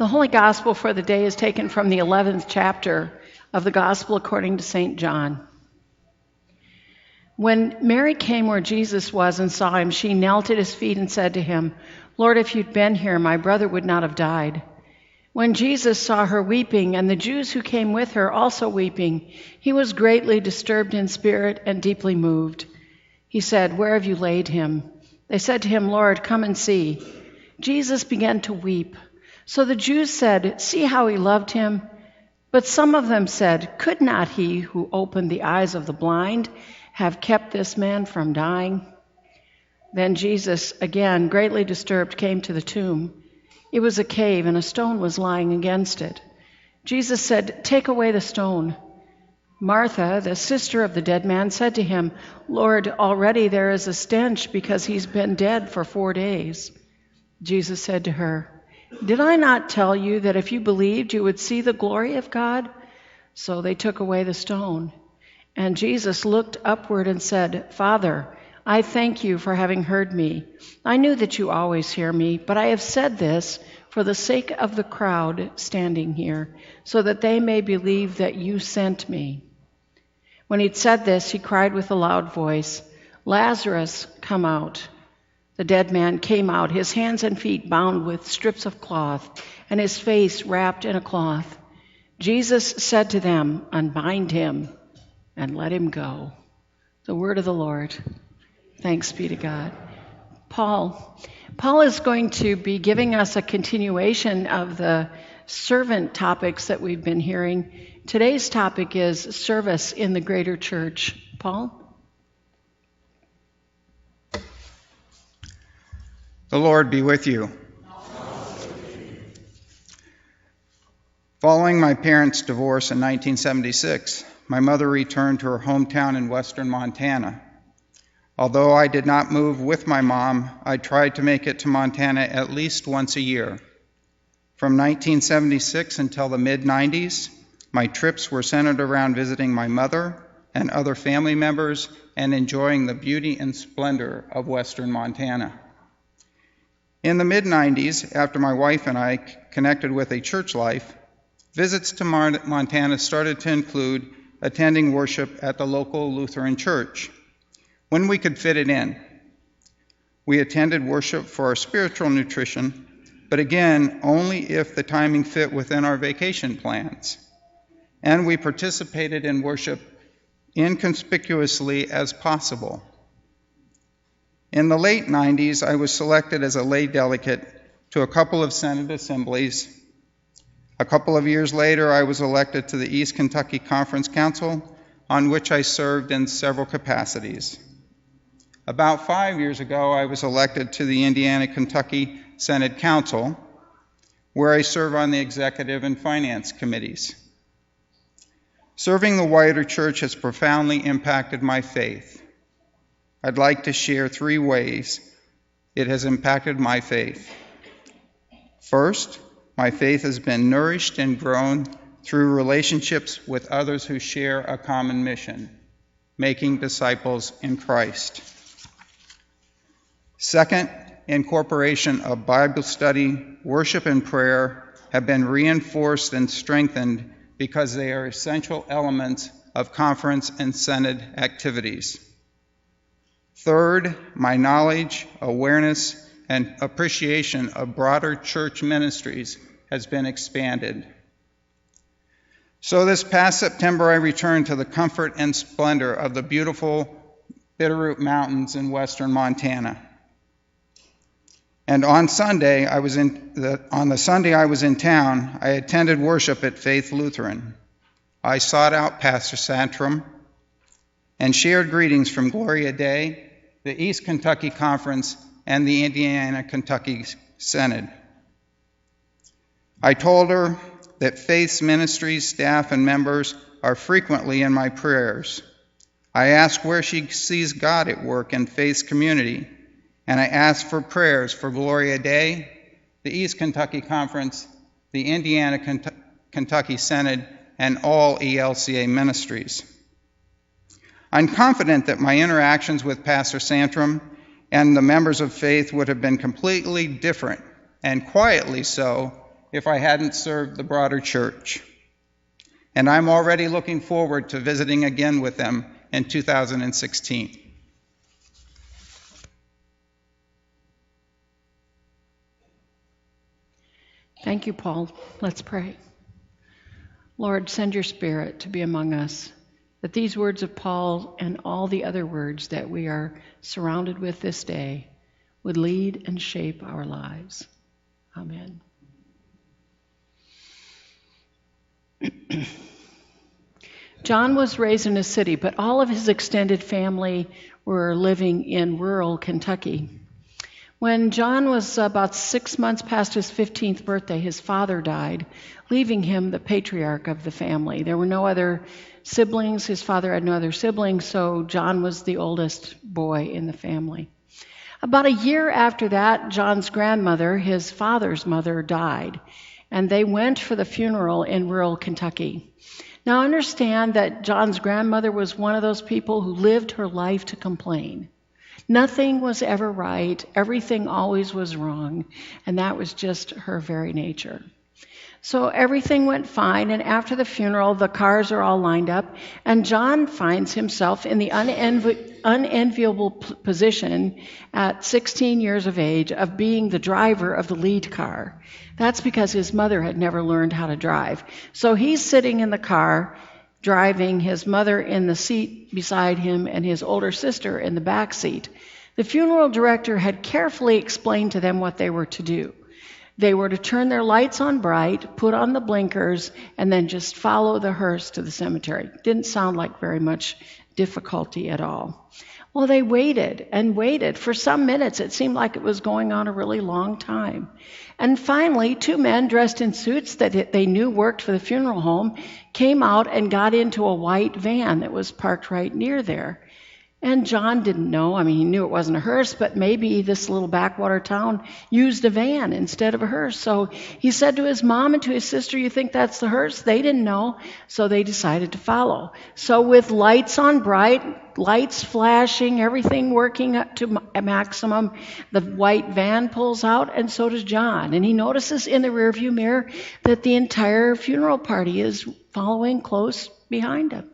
The Holy Gospel for the day is taken from the 11th chapter of the Gospel according to St. John. When Mary came where Jesus was and saw him, she knelt at his feet and said to him, "Lord, if you'd been here, my brother would not have died." When Jesus saw her weeping, and the Jews who came with her also weeping, he was greatly disturbed in spirit and deeply moved. He said, "Where have you laid him?" They said to him, "Lord, come and see." Jesus began to weep. So the Jews said, "See how he loved him." But some of them said, "Could not he who opened the eyes of the blind have kept this man from dying?" Then Jesus, again greatly disturbed, came to the tomb. It was a cave, and a stone was lying against it. Jesus said, "Take away the stone." Martha, the sister of the dead man, said to him, "Lord, already there is a stench because he's been dead for 4 days." Jesus said to her, "Did I not tell you that if you believed, you would see the glory of God?" So they took away the stone. And Jesus looked upward and said, "Father, I thank you for having heard me. I knew that you always hear me, but I have said this for the sake of the crowd standing here, so that they may believe that you sent me." When he'd said this, he cried with a loud voice, "Lazarus, come out." The dead man came out, his hands and feet bound with strips of cloth, and his face wrapped in a cloth. Jesus said to them, "Unbind him and let him go." The word of the Lord. Thanks be to God. Paul is going to be giving us a continuation of the servant topics that we've been hearing. Today's topic is service in the greater church. Paul? The Lord be with you. Following my parents' divorce in 1976, my mother returned to her hometown in western Montana. Although I did not move with my mom, I tried to make it to Montana at least once a year. From 1976 until the mid-90s, my trips were centered around visiting my mother and other family members and enjoying the beauty and splendor of western Montana. In the mid-90s, after my wife and I connected with a church life, visits to Montana started to include attending worship at the local Lutheran church, when we could fit it in. We attended worship for our spiritual nutrition, but again, only if the timing fit within our vacation plans. And we participated in worship inconspicuously as possible. In the late 90s, I was selected as a lay delegate to a couple of Senate assemblies. A couple of years later, I was elected to the East Kentucky Conference Council, on which I served in several capacities. About 5 years ago, I was elected to the Indiana-Kentucky Senate Council, where I serve on the executive and finance committees. Serving the wider church has profoundly impacted my faith. I'd like to share 3 ways it has impacted my faith. First, my faith has been nourished and grown through relationships with others who share a common mission, making disciples in Christ. Second, incorporation of Bible study, worship, and prayer have been reinforced and strengthened because they are essential elements of conference and synod activities. Third, my knowledge, awareness, and appreciation of broader church ministries has been expanded. So this past September, I returned to the comfort and splendor of the beautiful Bitterroot Mountains in western Montana. And on the Sunday I was in town, I attended worship at Faith Lutheran. I sought out Pastor Santrum and shared greetings from Gloria Dei, the East Kentucky Conference, and the Indiana-Kentucky Synod. I told her that Faith's ministries, staff, and members are frequently in my prayers. I asked where she sees God at work in Faith's community, and I asked for prayers for Gloria Dei, the East Kentucky Conference, the Indiana-Kentucky Synod, and all ELCA ministries. I'm confident that my interactions with Pastor Santrum and the members of Faith would have been completely different, and quietly so, if I hadn't served the broader church. And I'm already looking forward to visiting again with them in 2016. Thank you, Paul. Let's pray. Lord, send your Spirit to be among us, that these words of Paul and all the other words that we are surrounded with this day would lead and shape our lives. Amen. John was raised in a city, but all of his extended family were living in rural Kentucky. When John was about 6 months past his 15th birthday, his father died, leaving him the patriarch of the family. There were no other siblings. His father had no other siblings, so John was the oldest boy in the family. About a year after that, John's grandmother, his father's mother, died, and they went for the funeral in rural Kentucky. Now understand that John's grandmother was one of those people who lived her life to complain. Nothing was ever right, everything always was wrong, and that was just her very nature. So everything went fine, and after the funeral, the cars are all lined up, and John finds himself in the unenviable position at 16 years of age of being the driver of the lead car. That's because his mother had never learned how to drive. So he's sitting in the car, driving, his mother in the seat beside him and his older sister in the back seat. The funeral director had carefully explained to them what they were to do. They were to turn their lights on bright, put on the blinkers, and then just follow the hearse to the cemetery. Didn't sound like very much difficulty at all. Well, they waited and waited. For some minutes, it seemed like it was going on a really long time. And finally, two men dressed in suits that they knew worked for the funeral home came out and got into a white van that was parked right near there. And John didn't know. I mean, he knew it wasn't a hearse, but maybe this little backwater town used a van instead of a hearse. So he said to his mom and to his sister, "You think that's the hearse?" They didn't know, so they decided to follow. So with lights on bright, lights flashing, everything working up to a maximum, the white van pulls out, and so does John. And he notices in the rearview mirror that the entire funeral party is following close behind him.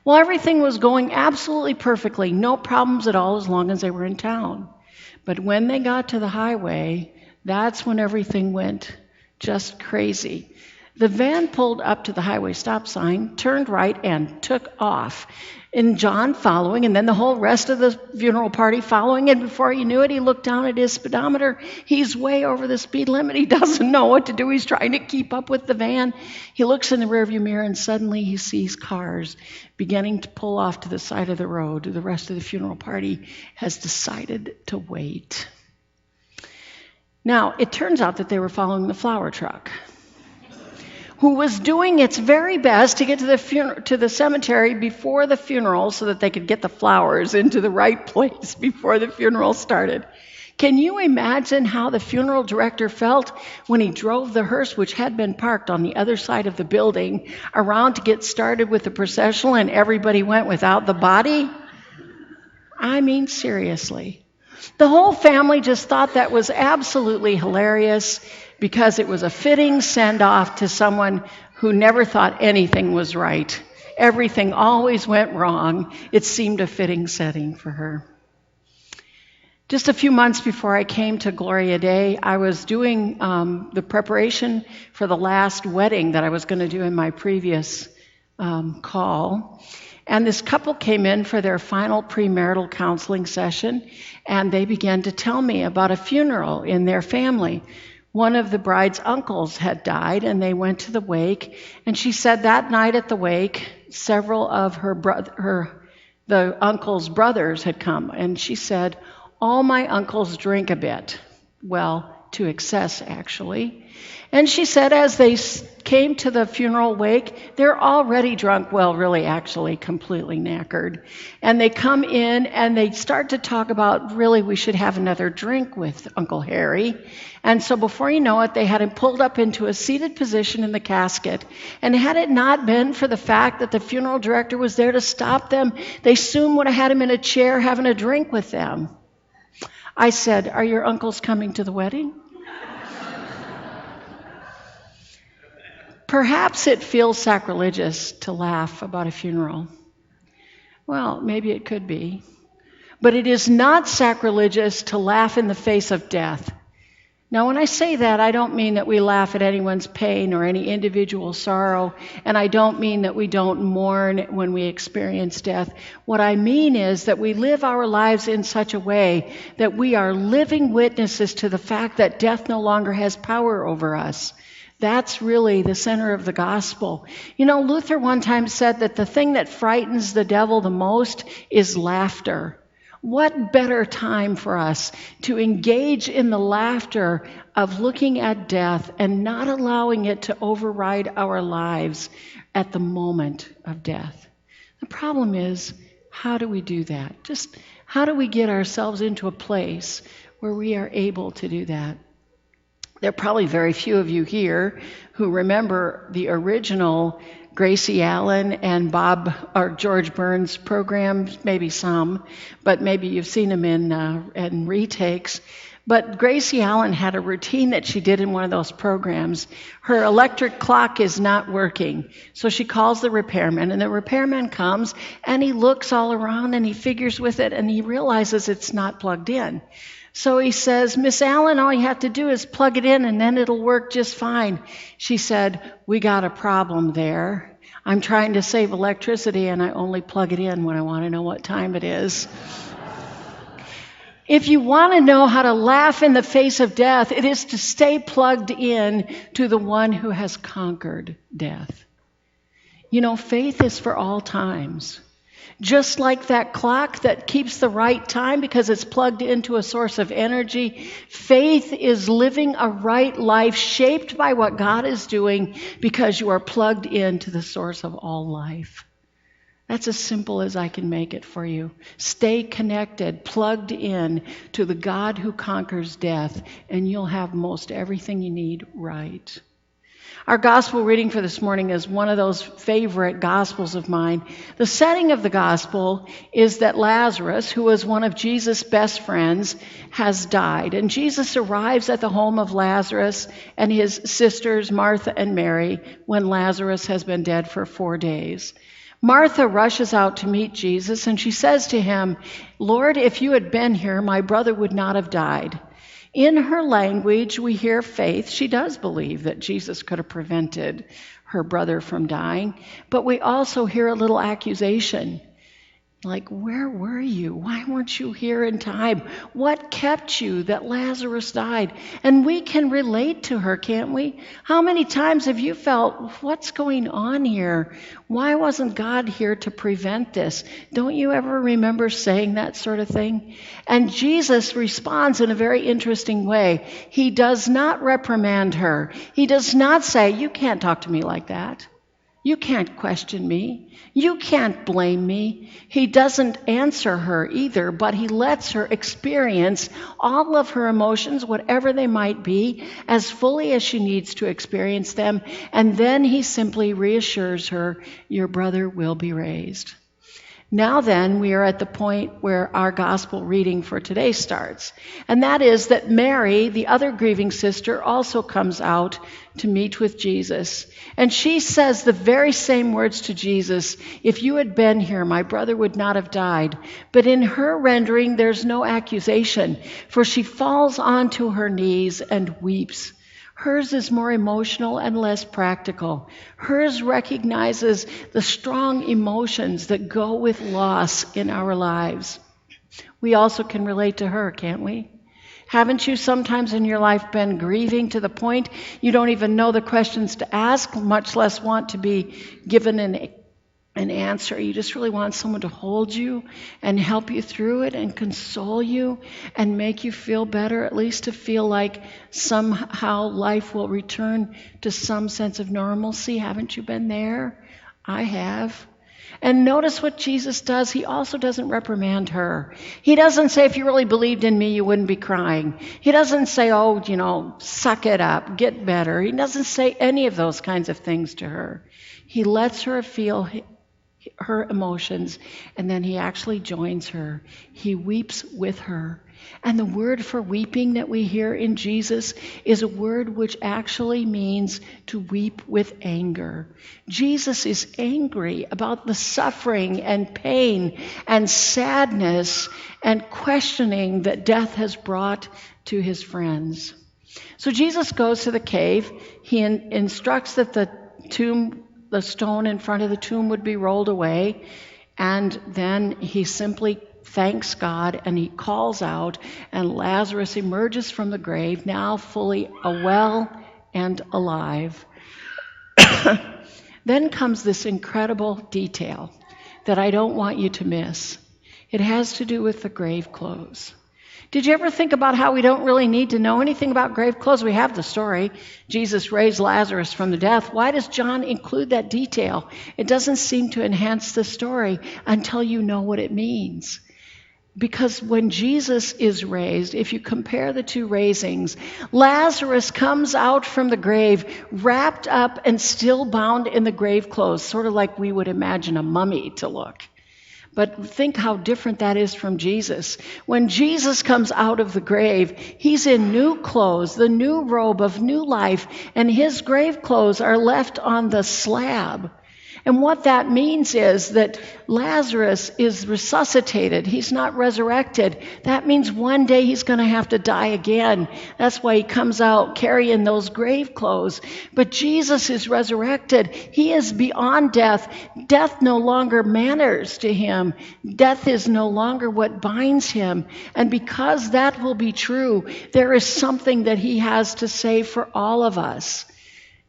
Well, everything was going absolutely perfectly, no problems at all as long as they were in town. But when they got to the highway, that's when everything went just crazy. The van pulled up to the highway stop sign, turned right, and took off. And John following, and then the whole rest of the funeral party following. And before he knew it, he looked down at his speedometer. He's way over the speed limit. He doesn't know what to do. He's trying to keep up with the van. He looks in the rearview mirror, and suddenly he sees cars beginning to pull off to the side of the road. The rest of the funeral party has decided to wait. Now, it turns out that they were following the flower truck, who was doing its very best to get to the cemetery before the funeral so that they could get the flowers into the right place before the funeral started. Can you imagine how the funeral director felt when he drove the hearse, which had been parked on the other side of the building, around to get started with the processional, and everybody went without the body? I mean, seriously. The whole family just thought that was absolutely hilarious, because it was a fitting send-off to someone who never thought anything was right. Everything always went wrong. It seemed a fitting setting for her. Just a few months before I came to Gloria Dei, I was doing the preparation for the last wedding that I was going to do in my previous call. And this couple came in for their final premarital counseling session, and they began to tell me about a funeral in their family. One of the bride's uncles had died, and they went to the wake. And she said that night at the wake, several of the uncle's brothers had come. And she said, "All my uncles drink a bit." Well, to excess, actually. And she said as they came to the funeral wake, they're already drunk, well, really, actually, completely knackered. And they come in and they start to talk about, really, we should have another drink with Uncle Harry. And so before you know it, they had him pulled up into a seated position in the casket. And had it not been for the fact that the funeral director was there to stop them, they soon would have had him in a chair having a drink with them. I said, "Are your uncles coming to the wedding?" Perhaps it feels sacrilegious to laugh about a funeral. Well, maybe it could be. But it is not sacrilegious to laugh in the face of death. Now, when I say that, I don't mean that we laugh at anyone's pain or any individual sorrow, and I don't mean that we don't mourn when we experience death. What I mean is that we live our lives in such a way that we are living witnesses to the fact that death no longer has power over us. That's really the center of the gospel. You know, Luther one time said that the thing that frightens the devil the most is laughter. What better time for us to engage in the laughter of looking at death and not allowing it to override our lives at the moment of death? The problem is, how do we do that? Just how do we get ourselves into a place where we are able to do that? There are probably very few of you here who remember the original Gracie Allen and George Burns programs, maybe some, but maybe you've seen them in retakes. But Gracie Allen had a routine that she did in one of those programs. Her electric clock is not working, so she calls the repairman, and the repairman comes, and he looks all around, and he figures with it, and he realizes it's not plugged in. So he says, Miss Allen, all you have to do is plug it in and then it'll work just fine. She said, we got a problem there. I'm trying to save electricity and I only plug it in when I want to know what time it is. If you want to know how to laugh in the face of death, it is to stay plugged in to the one who has conquered death. You know, faith is for all times. Just like that clock that keeps the right time because it's plugged into a source of energy, faith is living a right life shaped by what God is doing because you are plugged into the source of all life. That's as simple as I can make it for you. Stay connected, plugged in to the God who conquers death, and you'll have most everything you need right. Our gospel reading for this morning is one of those favorite gospels of mine. The setting of the gospel is that Lazarus, who was one of Jesus' best friends, has died. And Jesus arrives at the home of Lazarus and his sisters, Martha and Mary, when Lazarus has been dead for 4 days. Martha rushes out to meet Jesus, and she says to him, Lord, if you had been here, my brother would not have died. In her language, we hear faith. She does believe that Jesus could have prevented her brother from dying. But we also hear a little accusation. Like, where were you? Why weren't you here in time? What kept you that Lazarus died? And we can relate to her, can't we? How many times have you felt, what's going on here? Why wasn't God here to prevent this? Don't you ever remember saying that sort of thing? And Jesus responds in a very interesting way. He does not reprimand her. He does not say, you can't talk to me like that. You can't question me. You can't blame me. He doesn't answer her either, but he lets her experience all of her emotions, whatever they might be, as fully as she needs to experience them. And then he simply reassures her, your brother will be raised. Now then, we are at the point where our gospel reading for today starts. And that is that Mary, the other grieving sister, also comes out to meet with Jesus. And she says the very same words to Jesus, if you had been here, my brother would not have died. But in her rendering, there's no accusation, for she falls onto her knees and weeps. Hers is more emotional and less practical. Hers recognizes the strong emotions that go with loss in our lives. We also can relate to her, can't we? Haven't you sometimes in your life been grieving to the point you don't even know the questions to ask, much less want to be given an answer? You just really want someone to hold you and help you through it and console you and make you feel better, at least to feel like somehow life will return to some sense of normalcy. Haven't you been there? I have. And notice what Jesus does. He also doesn't reprimand her. He doesn't say, if you really believed in me, you wouldn't be crying. He doesn't say, suck it up, get better. He doesn't say any of those kinds of things to her. He lets her feel her emotions, and then he actually joins her. He weeps with her. And the word for weeping that we hear in Jesus is a word which actually means to weep with anger. Jesus is angry about the suffering and pain and sadness and questioning that death has brought to his friends. So Jesus goes to the cave. He instructs that the stone in front of the tomb would be rolled away, and then he simply thanks God and he calls out, and Lazarus emerges from the grave, now fully well and alive. Then comes this incredible detail that I don't want you to miss. It has to do with the grave clothes. Did you ever think about how we don't really need to know anything about grave clothes? We have the story. Jesus raised Lazarus from the death. Why does John include that detail? It doesn't seem to enhance the story until you know what it means. Because when Jesus is raised, if you compare the two raisings, Lazarus comes out from the grave wrapped up and still bound in the grave clothes, sort of like we would imagine a mummy to look. But think how different that is from Jesus. When Jesus comes out of the grave, he's in new clothes, the new robe of new life, and his grave clothes are left on the slab. And what that means is that Lazarus is resuscitated. He's not resurrected. That means one day he's going to have to die again. That's why he comes out carrying those grave clothes. But Jesus is resurrected. He is beyond death. Death no longer matters to him. Death is no longer what binds him. And because that will be true, there is something that he has to say for all of us.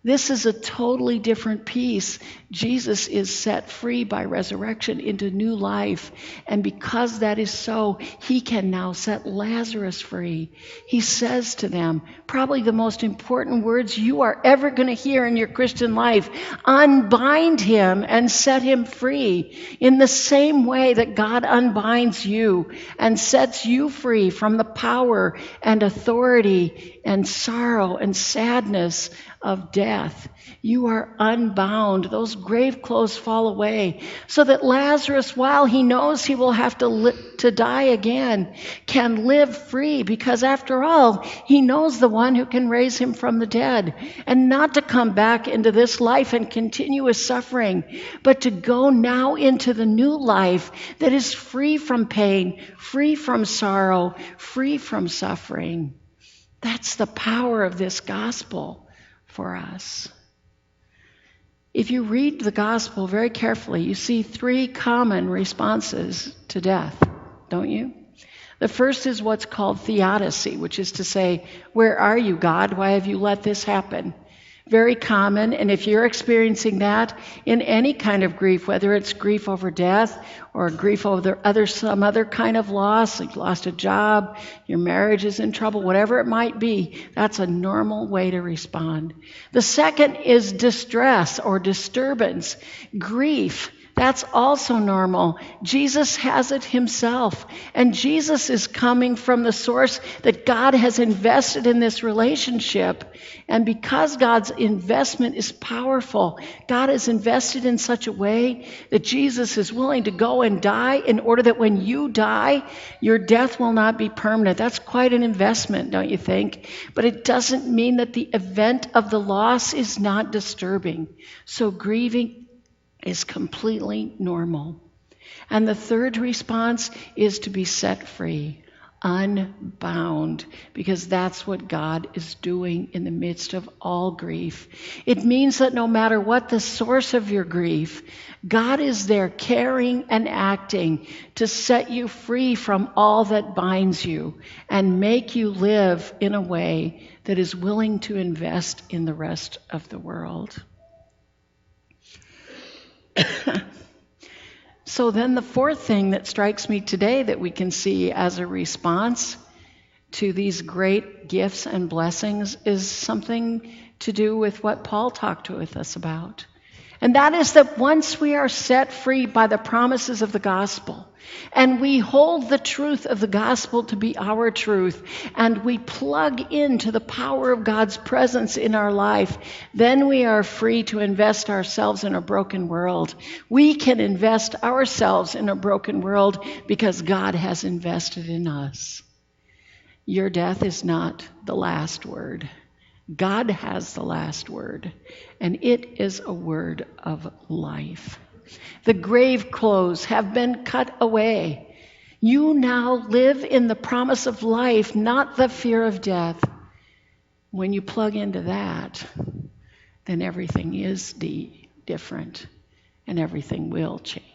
This is a totally different piece. Jesus is set free by resurrection into new life. And because that is so, he can now set Lazarus free. He says to them, probably the most important words you are ever going to hear in your Christian life, unbind him and set him free in the same way that God unbinds you and sets you free from the power and authority and sorrow and sadness of death. You are unbound. Those grave clothes fall away so that Lazarus, while he knows he will have to die again, can live free, because after all, he knows the one who can raise him from the dead, and not to come back into this life and continuous suffering, but to go now into the new life that is free from pain, free from sorrow, free from suffering. That's the power of this gospel for us. If you read the gospel very carefully, you see three common responses to death, don't you? The first is what's called theodicy, which is to say, where are you, God? Why have you let this happen? Very common, and if you're experiencing that in any kind of grief, whether it's grief over death or grief over some other kind of loss, like you lost a job, your marriage is in trouble, whatever it might be, that's a normal way to respond. The second is distress or disturbance, grief. That's also normal. Jesus has it himself. And Jesus is coming from the source that God has invested in this relationship. And because God's investment is powerful, God is invested in such a way that Jesus is willing to go and die in order that when you die, your death will not be permanent. That's quite an investment, don't you think? But it doesn't mean that the event of the loss is not disturbing. So grieving is completely normal. And the third response is to be set free, unbound, because that's what God is doing in the midst of all grief. It means that no matter what the source of your grief, God is there caring and acting to set you free from all that binds you and make you live in a way that is willing to invest in the rest of the world. So then the fourth thing that strikes me today that we can see as a response to these great gifts and blessings is something to do with what Paul talked with us about. And that is that once we are set free by the promises of the gospel, and we hold the truth of the gospel to be our truth, and we plug into the power of God's presence in our life, then we are free to invest ourselves in a broken world. We can invest ourselves in a broken world because God has invested in us. Your death is not the last word. God has the last word, and it is a word of life. The grave clothes have been cut away. You now live in the promise of life, not the fear of death. When you plug into that, then everything is different, and everything will change.